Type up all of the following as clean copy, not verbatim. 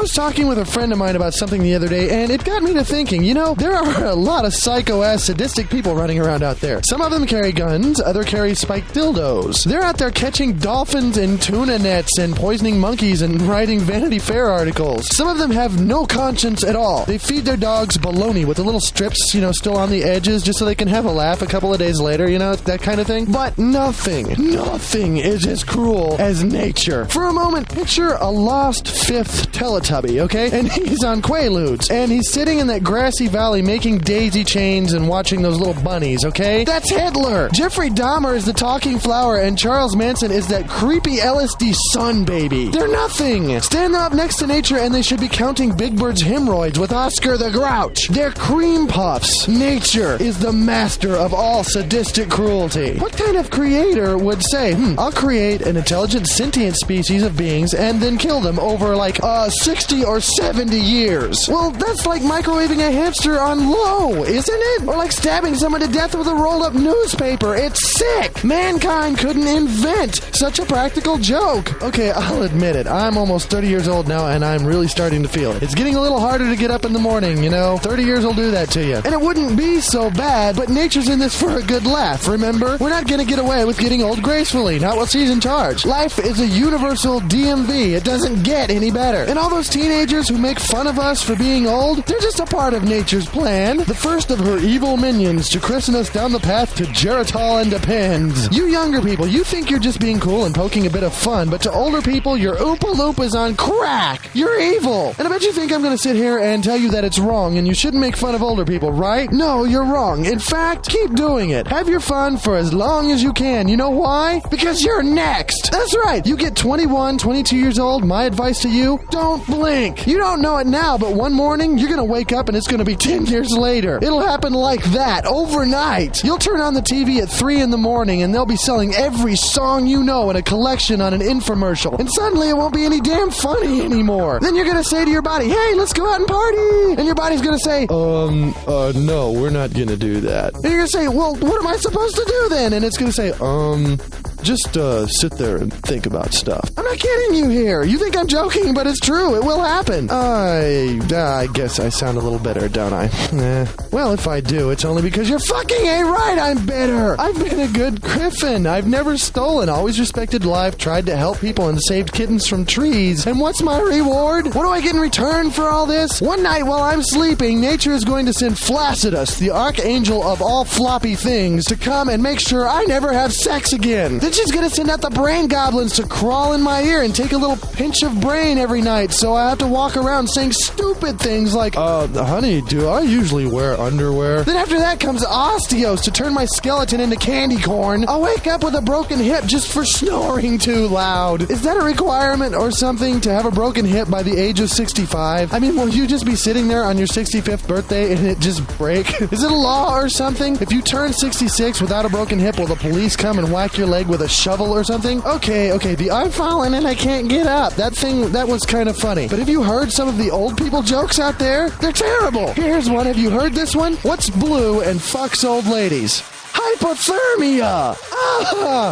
was talking with a friend of mine about something the other day, and it got me to thinking, there are a lot of psycho-ass sadistic people running around out there. Some of them carry guns, others carry spiked dildos. They're out there catching dolphins in tuna nets and poisoning monkeys and writing Vanity Fair articles. Some of them have no conscience at all. They feed their dogs bologna with the little strips, still on the edges just so they can have a laugh a couple of days later, that kind of thing. But nothing is as cruel as nature. For a moment, picture a lost fifth Teletubby, okay? And he's on Quaaludes, and he's sitting in that grassy valley making daisy chains and watching those little bunnies, okay? That's Hitler! Jeffrey Dahmer is the talking flower, and Charles Manson is that creepy LSD sun baby. They're nothing! Stand them up next to nature and they should be counting Big Bird's hemorrhoids with Oscar the Grouch. They're cream puffs. Nature is the master of all sadistic cruelty. What kind of creator would say, I'll create an intelligent sentient species of beings and then kill them over 60 or 70 years? Well, that's like microwaving a hamster on low, isn't it? Or like stabbing someone to death with a rolled up newspaper. It's sick! Mankind couldn't invent such a practical joke. Okay, I'll admit it. I'm almost 30 years old now and I'm really starting to feel it. It's getting a little harder to get up in the morning, 30 years will do that to you. And it wouldn't be so bad, but nature's in this for a good laugh, remember? We're not gonna get away with getting old gracefully, not while she's in charge. Life is a universal DMV. It doesn't get any better. And all those teenagers who make fun of us for being old, they're just a part of nature's plan. The first of her evil minions to christen us down the path to Geritol and Depends. You younger people, you think you're just being cool and poking a bit of fun, but to older people, your Oompa Loompa is on crack. You're evil. And I bet you think I'm gonna sit here and tell you that it's wrong and you shouldn't make fun of older people, right? No, you're wrong. In fact, keep doing it. Have your fun for as long as you can. You know why? Because you're next. That's right. You get 21, 22 years old. My advice to you, don't blink. You don't know it now, but one morning, you're gonna wake up and it's gonna be 10 years later. It'll happen like that, overnight. You'll turn on the TV at 3 in the morning and they'll be selling every song you know in a collection on an infomercial. And suddenly it won't be any damn funny anymore. Then you're gonna say to your body, hey, let's go out and party. And your body's gonna say, no, we're not gonna do that. And you're gonna say, well, what am I supposed to do then? And it's gonna say, just sit there and think about stuff. I'm not kidding you here. You think I'm joking, but it's true. It will happen. I guess I sound a little bitter, don't I? Well, if I do, it's only because you're fucking ain't right. I'm bitter. I've been a good Gryphon. I've never stolen. Always respected life, tried to help people, and saved kittens from trees. And what's my reward? What do I get in return for all this? One night while I'm sleeping, nature is going to send Flaccidus, the archangel of all floppy things, to come and make sure I never have sex again. Then she's gonna send out the brain goblins to crawl in my ear and take a little pinch of brain every night, so I have to walk around saying stupid things like, honey, do I usually wear underwear? Then after that comes Osteos to turn my skeleton into candy corn. I'll wake up with a broken hip just for snoring too loud. Is that a requirement or something to have a broken hip by the age of 65? I mean, will you just be sitting there on your 65th birthday and it just break? Is it a law or something? If you turn 66 without a broken hip, will the police come and whack your leg with a shovel or something? Okay, the I've fallen and I can't get up. That was kind of funny. But have you heard some of the old people jokes out there? They're terrible. Here's one. Have you heard this one? What's blue and fucks old ladies? Hypothermia!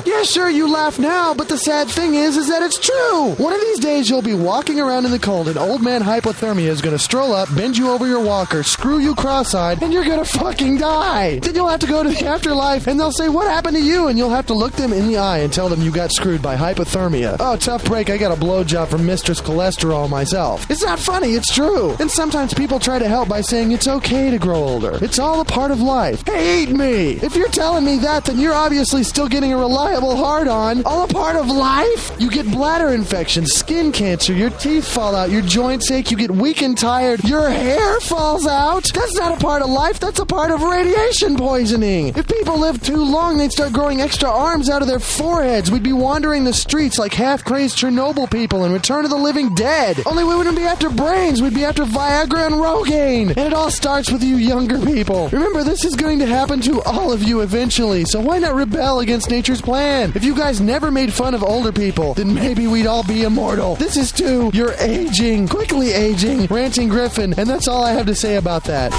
Yeah, sure, you laugh now, but the sad thing is that it's true! One of these days you'll be walking around in the cold and old man hypothermia is gonna stroll up, bend you over your walker, screw you cross-eyed, and you're gonna fucking die! Then you'll have to go to the afterlife and they'll say, what happened to you? And you'll have to look them in the eye and tell them you got screwed by hypothermia. Oh, tough break, I got a blowjob from Mistress Cholesterol myself. It's not funny, it's true! And sometimes people try to help by saying it's okay to grow older. It's all a part of life. Hey, eat me! If you're telling me that, then you're obviously still getting a reliable hard-on. All a part of life? You get bladder infections, skin cancer, your teeth fall out, your joints ache, you get weak and tired, your hair falls out. That's not a part of life, that's a part of radiation poisoning. If people lived too long, they'd start growing extra arms out of their foreheads. We'd be wandering the streets like half-crazed Chernobyl people in Return of the Living Dead. Only we wouldn't be after brains, we'd be after Viagra and Rogaine. And it all starts with you younger people. Remember, this is going to happen to all of you eventually, so why not rebel against nature's plan? If you guys never made fun of older people, then maybe we'd all be immortal. This is you're aging, quickly aging, Ranting Gryphon, and that's all I have to say about that.